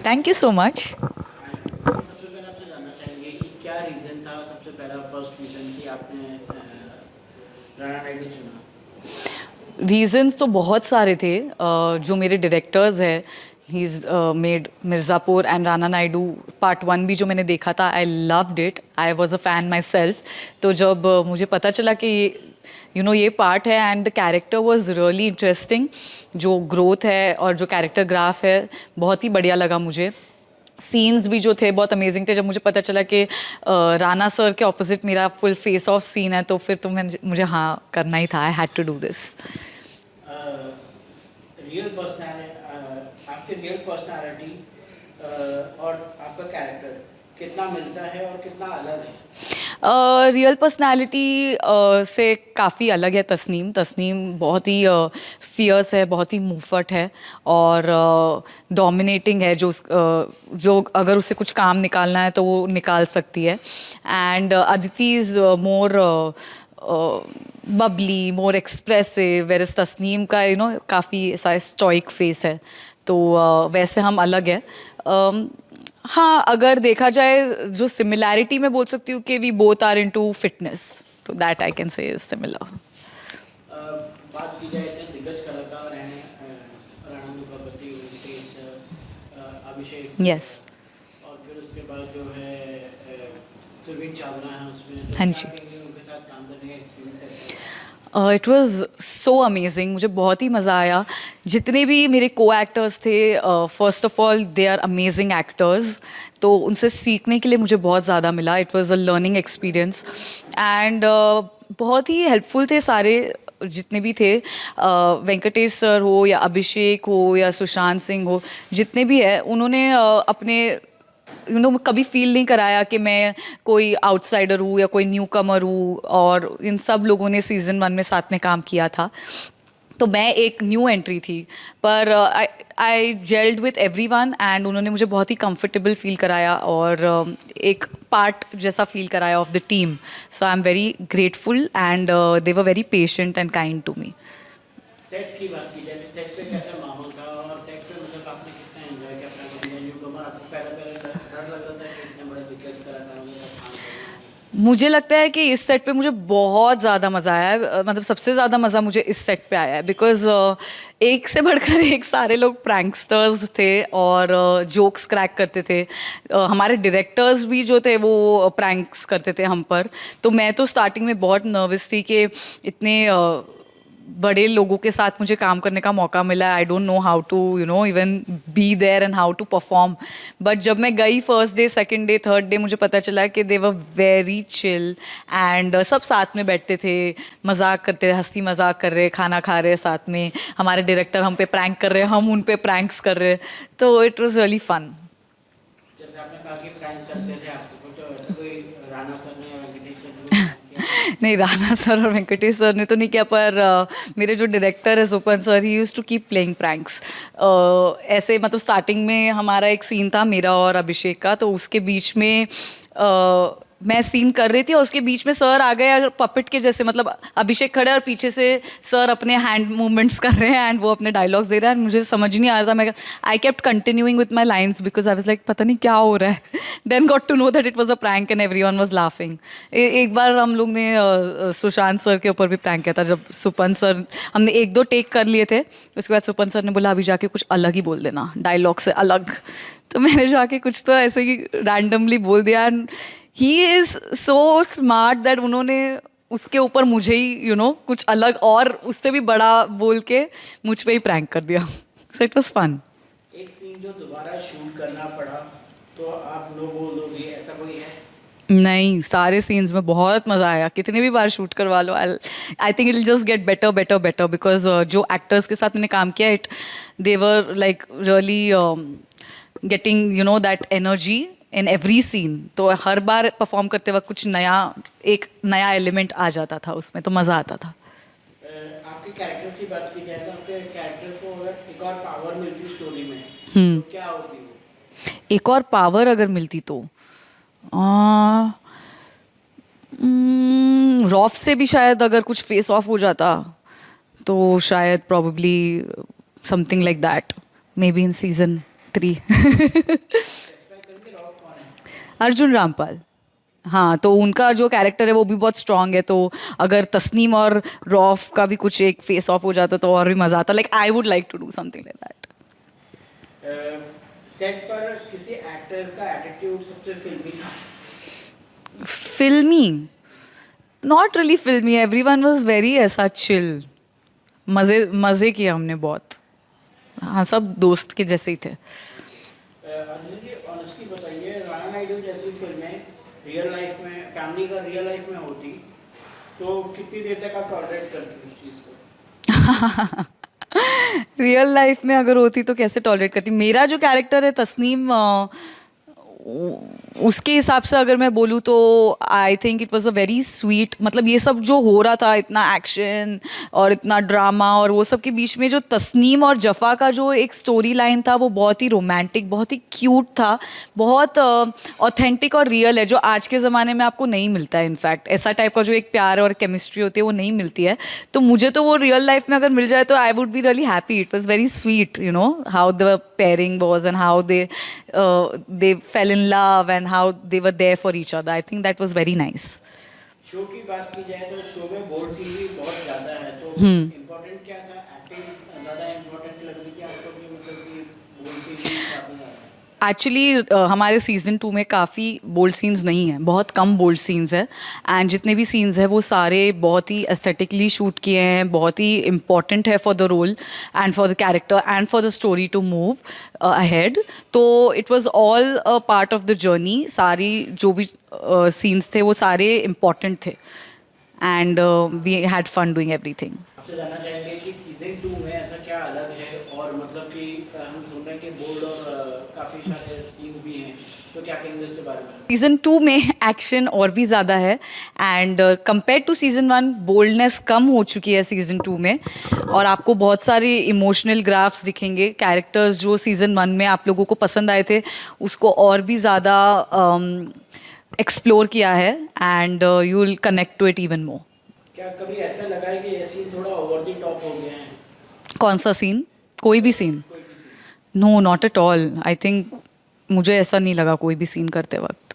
Thank you so much. सबसे पहले आपसे जानना चाहेंगे कि क्या रीज़न था, सबसे पहला फर्स्ट रीज़न कि आपने राणा नायडू चुना? रीजंस तो बहुत सारे थे। जो मेरे डायरेक्टर्स हैं, he is made Mirzapur and Rana Naidu part one भी जो मैंने देखा था, I loved it, I was a fan my self. तो जब मुझे पता चला कि ये पार्ट है and the character was really interesting, जो ग्रोथ है और जो कैरेक्टर ग्राफ है बहुत ही बढ़िया लगा मुझे। सीन्स भी जो थे बहुत अमेजिंग थे। जब मुझे पता चला कि राणा सर के ऑपोजिट मेरा फुल फेस ऑफ सीन है, तो फिर तो मुझे हाँ करना ही था, I had to do this. Real personality, आपकी रियल पर्सनैलिटी और आपका कैरेक्टर कितना मिलता है और कितना अलग है? रियल पर्सनालिटी से काफ़ी अलग है तस्नीम। तस्नीम बहुत ही फियर्स है, बहुत ही मुंहफट है और डोमिनेटिंग है। जो अगर उसे कुछ काम निकालना है तो वो निकाल सकती है। And Aditi is more bubbly, more expressive, where is Tasneem का काफ़ी ऐसा स्टॉइक फेस है। तो वैसे हम अलग है। हाँ, अगर देखा जाए जो सिमिलैरिटी मैं बोल सकती हूँ कि we both are into fitness, तो that I can say is similar. बात की जाए इतने दिग्गज कलाकार हैं, राणा दुर्गावती, वेंकटेश, अभिषेक, यस। और फिर उसके बाद जो है सुरवीन चावला है उसमें, तो हाँ क्या जी। कहेंगे उनके साथ काम करने का एक्सपीरियंस कैसा है? इट वॉज़ सो अमेजिंग, मुझे बहुत ही मज़ा आया। जितने भी मेरे को एक्टर्स थे, first of all they are amazing actors, तो उनसे सीखने के लिए मुझे बहुत ज़्यादा मिला। It was a learning experience and बहुत ही हेल्पफुल थे सारे जितने भी थे। वेंकटेश सर हो या अभिषेक हो या सुशांत सिंह हो, जितने भी है उन्होंने अपने कभी फील नहीं कराया कि मैं कोई आउटसाइडर हूँ या कोई न्यू कमर हूँ। और इन सब लोगों ने सीज़न वन में साथ में काम किया था, तो मैं एक न्यू एंट्री थी। पर I gelled with everyone and उन्होंने मुझे बहुत ही कंफर्टेबल फील कराया और एक पार्ट जैसा फील कराया of the team. So I am very grateful and they were very patient and kind to me. Set की बात की जाए तो सेट पे कैसा माहौल था, और सेट पे मतलब आपने कितना एंजॉय किया अपना कभी न्यू कमर? आपको पहले पहले डर लग रहा था कि इतने बड़े दिग्गज कलाकारों के साथ काम करना है? मुझे लगता है कि इस सेट पे मुझे बहुत ज़्यादा मज़ा आया है। मतलब सबसे ज़्यादा मज़ा मुझे इस सेट पे आया है बिकॉज एक से बढ़कर एक सारे लोग प्रैंकस्टर्स थे और जोक्स क्रैक करते थे। हमारे डायरेक्टर्स भी जो थे वो प्रैंक्स करते थे हम पर। तो मैं तो स्टार्टिंग में बहुत नर्वस थी कि इतने बड़े लोगों के साथ मुझे काम करने का मौका मिला। I don't know how to even be there and how to perform. But जब मैं गई first day, second day, third day, मुझे पता चला कि they were very chill and सब साथ में बैठते थे, मजाक करते, हंसी मजाक कर रहे, खाना खा रहे साथ में। हमारे डायरेक्टर हम पे प्रैंक कर रहे, हम उन पे प्रैंक्स कर रहे। तो इट वॉज रियली फन। जैसे आपने कहा कि प्रैंक करते थे आपको, तो ऐसा कोई राणा सर ने या वेंकटेश सर ने कोई प्रैंक किया है? नहीं, राणा सर और वेंकटेश सर ने तो नहीं किया, पर मेरे जो डायरेक्टर है Supan sir, he use to keep playing pranks. ऐसे मतलब स्टार्टिंग में हमारा एक सीन था मेरा और अभिषेक का, तो उसके बीच में मैं सीन कर रही थी और उसके बीच में सर आ गए और पपेट के जैसे, मतलब अभिषेक खड़े और पीछे से सर अपने हैंड मूवमेंट्स कर रहे हैं एंड वो अपने डायलॉग्स दे रहा है। मुझे समझ नहीं आ रहा था, मैं I kept continuing with my lines because I was like पता नहीं क्या हो रहा है। Then got to know that it was a prank and everyone was laughing. एक बार हम लोग ने सुशांत सर के ऊपर भी प्रैंक किया था, जब सुपन सर, हमने एक दो टेक कर लिए थे, उसके बाद सुपन सर ने बोला अभी जाके कुछ अलग ही बोल देना, डायलॉग से अलग। तो मैंने जाके कुछ तो ऐसे ही रैंडमली बोल दिया and he is so smart that उन्होंने उसके ऊपर मुझे ही कुछ अलग और उससे भी बड़ा बोल के मुझ पे ही प्रैंक कर दिया। So it was fun. एक सीन जो दोबारा शूट करना पड़ा, तो आप लोग बोलोगे ऐसा कोई है? नहीं, सारे सीन्स में बहुत मज़ा आया, कितने भी बार शूट करवा लो। I think it will just get better better better because जो एक्टर्स के साथ मैंने काम किया, it they were like really getting that energy in every scene. तो हर बार परफॉर्म करते वक्त कुछ नया, एक नया एलिमेंट आ जाता था उसमें, तो मज़ा आता था। आपके कैरेक्टर की बात की जाए तो आपके कैरेक्टर को अगर एक और पावर मिलती स्टोरी में, तो क्या होती वो? एक और पावर अगर मिलती तो रॉफ से भी शायद अगर कुछ फेस ऑफ हो जाता, तो शायद probably something like that, may be in season Gayatri specify करेंगे रॉफ कौन है? अर्जुन रामपाल। हाँ, तो उनका जो कैरेक्टर है वो भी बहुत स्ट्रांग है, तो अगर तस्नीम और रौफ का भी कुछ एक फेस ऑफ हो जाता तो और भी मज़ा आता। Like I would like to do something like that. Set पर किसी एक्टर का एटीट्यूड सबसे फिल्मी था? Filmy, not really filmy, everyone was very ऐसा चिल, मज़े मज़े किया हमने बहुत। हाँ, सब दोस्त के जैसे ही थे। अर्जुन जी ऑनेस्टली बताइए, राणा नायडू जैसी फिल्में रियल लाइफ में, फैमिली का रियल लाइफ में होती तो कितनी देर तक आप टॉलरेट करती उस चीज़ को? रियल लाइफ में अगर होती तो कैसे टॉलरेट करती। मेरा जो कैरेक्टर है तस्नीम, उसके हिसाब से अगर मैं बोलूँ तो आई think it was a very sweet, मतलब ये सब जो हो रहा था, इतना एक्शन और इतना ड्रामा और वो सब के बीच में जो तस्नीम और जफ़ा का जो एक स्टोरी लाइन था वो बहुत ही रोमांटिक, बहुत ही क्यूट था, बहुत ऑथेंटिक और रियल है, जो आज के ज़माने में आपको नहीं मिलता है। इनफैक्ट ऐसा टाइप का जो एक प्यार और केमिस्ट्री होती है वो नहीं मिलती है। तो मुझे तो वो रियल लाइफ में अगर मिल जाए तो I would be really happy. It was very sweet, you know, how the pairing was and how they fell in love and how they were there for each other. I think that was very nice. Show की बात की जाए तो show में bold scene भी बहुत ज़्यादा है, तो इम्पोर्टेंट क्या था? एक्टिंग ज़्यादा इम्पोर्टेंट लग रही थी आपको कि मतलब कि बोल्ड सीन भी काफ़ी ज़्यादा? एक्चुअली हमारे सीज़न 2 में काफ़ी बोल्ड सीन्स नहीं हैं, बहुत कम बोल्ड सीन्स है। एंड जितने भी सीन्स हैं वो सारे बहुत ही एस्थेटिकली शूट किए हैं, बहुत ही इम्पॉर्टेंट है for the role and for the character and for the story to move ahead. तो it was all a part of the journey. सारी जो भी सीन्स थे वो सारे इम्पॉर्टेंट थे and we had fun doing everything. आपसे जानना चाहेंगे कि सीजन 2 में ऐसा क्या अलग है, और मतलब कि हम सुन रहे हैं कि बोल्ड और काफ़ी सारे सीन्स भी हैं, तो क्या कहेंगे इसके बारे में? सीज़न 2 में एक्शन और भी ज़्यादा है and compare to season 1 boldness कम हो चुकी है सीज़न 2 में, और आपको बहुत सारे इमोशनल ग्राफ्स दिखेंगे। कैरेक्टर्स जो सीज़न 1 में आप लोगों को पसंद आए थे उसको और भी ज़्यादा एक्सप्लोर किया है and you will connect to it even more. क्या कभी ऐसा लगा है कि ये सीन थोड़ा ओवर द टॉप हो गए हैं? कौन सा सीन? कोई भी सीन? कोई भी scene? No, not at all. I think मुझे ऐसा नहीं लगा कोई भी सीन करते वक्त।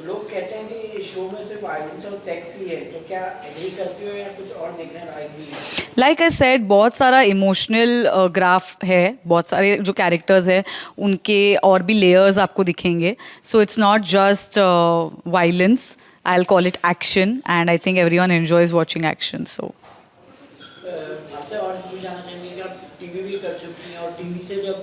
लोग कहते हैं कि शो में सिर्फ वायलेंस और सेक्स ही है, तो क्या एग्री करती हो या कुछ और देखने लायक भी है? लाइक आई सेड, बहुत सारा इमोशनल ग्राफ है, बहुत सारे जो कैरेक्टर्स हैं उनके और भी लेयर्स आपको दिखेंगे। So it's not just violence, I will call it action and I think everyone enjoys watching action. So आपसे और भी जानना चाहेंगे कि आप टीवी भी कर चुकी हैं, और टीवी से जब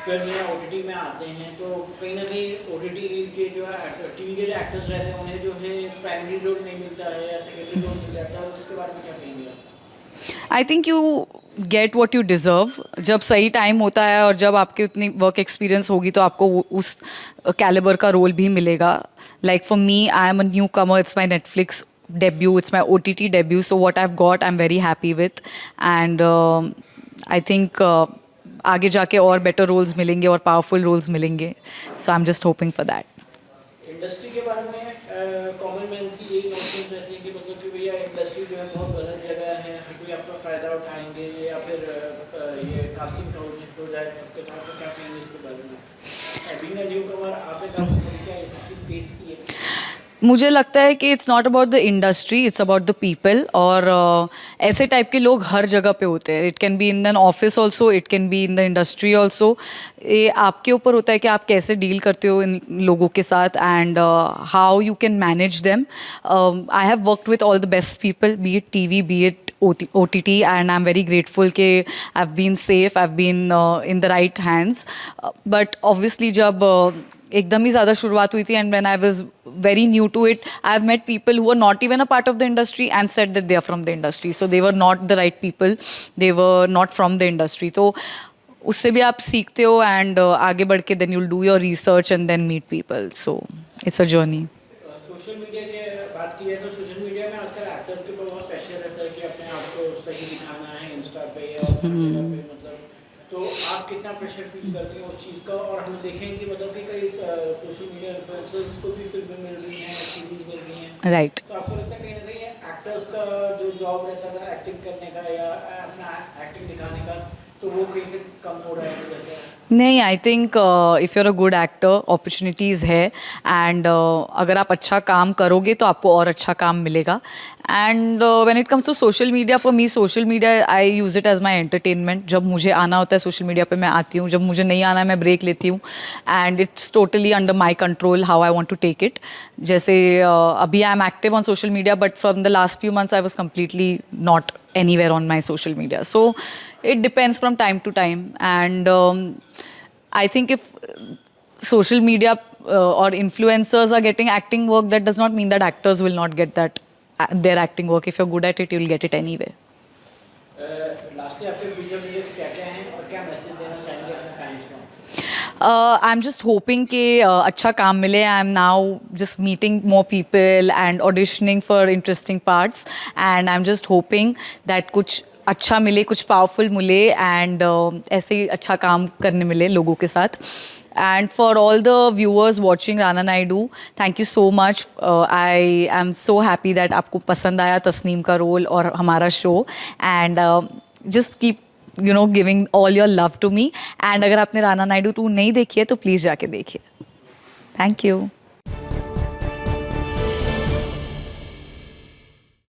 फिल्म या ओटीटी में आते हैं तो कहीं ना कहीं ओटीटी के जो है टीवी के जो एक्टर्स रहते हैं उन्हें जो है प्राइमरी रोल नहीं मिलता है या सेकेंडरी रोल मिल जाता है, उसके बारे में क्या कहेंगे आप? I think you get what you deserve. जब सही टाइम होता है और जब आपके उतनी वर्क एक्सपीरियंस होगी तो आपको उस कैलिबर का रोल भी मिलेगा। Like for me, I am a new Qamar, it's my Netflix debut, it's my OTT debut, so what I've got I'm very happy with and I think आगे जाके और better roles मिलेंगे और powerful roles मिलेंगे, so I'm just hoping for that. Industry के बारे में common man की यही नोटिस रहती है कि मतलब कि भैया इंडस्ट्री जो है बहुत गलत जगह है, हर कोई आपका फ़ायदा उठाएंगे, या फिर ये कास्टिंग काउच हो जाए सबके साथ, तो क्या कहेंगे इसके बारे में? बीइंग अ न्यू कमर आपने काफ़ी तरीके ये सब चीज़ फेस की है। मुझे लगता है कि it's not about the industry, it's about the people. और ऐसे टाइप के लोग हर जगह पे होते हैं। It can be in an office also, it can be in the industry also. ये आपके ऊपर होता है कि आप कैसे डील करते हो इन लोगों के साथ and how you can manage them. I have worked with all the best people, B it TV, B it OTT, and I'm very grateful कि I've been safe, I've been in the right hands. But obviously जब एकदम ही ज़्यादा शुरुआत हुई थी and when I was very new to it, I've met people who were not even a part of the industry and said that they are from the industry. So they were not the right people, they were not from the industry. तो उससे भी आप सीखते हो and आगे बढ़ के then you'll do your research and then meet people. So it's a journey. Social media की बात की है तो सोशल मीडिया में आजकल एक्टर्स के ऊपर बहुत प्रेशर रहता है कि अपने आप को सही दिखाना है इंस्टा पे या हर जगह पे, मतलब तो आप कितना प्रेशर फील करती हैं उस चीज़ का? और हम देखें कि मतलब कि कई सोशल मीडिया इन्फ्लुएंसर्स को भी फिल्में मिल रही हैं, सीरीज मिल रही हैं, Right. तो आपको लगता है कहीं ना कहीं एक्टर्स का जो जॉब रहता था एक्टिंग करने का या अपना एक्टिंग दिखाने का, तो वो कहीं से कम हो रहा है जैसे? नहीं, I think if you're a good actor opportunities है एंड अगर आप अच्छा काम करोगे तो आपको और अच्छा काम मिलेगा. And when it comes to social media, for me social media I use it as my entertainment. जब मुझे आना होता है सोशल मीडिया पे मैं आती हूँ, जब मुझे नहीं आना है मैं ब्रेक लेती हूँ. And it's totally under my control how I want to take it. जैसे अभी I am active on social media but from the last few months I was completely not anywhere on my social media. So it depends from time to time. And I think if social media or influencers are getting acting work, that does not mean that actors will not get that their acting work. If you're good at it, you'll get it anyway. Lastly आपके future projects क्या क्या हैं और क्या message देना चाहेंगे अपने fans को? I'm just hoping कि अच्छा काम मिले. I'm now just meeting more people and auditioning for interesting parts. And I'm just hoping that कुछ अच्छा मिले, कुछ पावरफुल मिले एंड ऐसे ही अच्छा काम करने मिले लोगों के साथ. And for all the viewers watching Rana Naidu, thank you so much. I am so happy that आपको पसंद आया तस्नीम का रोल और हमारा show. And just keep giving all your love to me. And अगर आपने राना नायडू 2 नहीं देखी है तो प्लीज़ जाके देखिए. Thank you.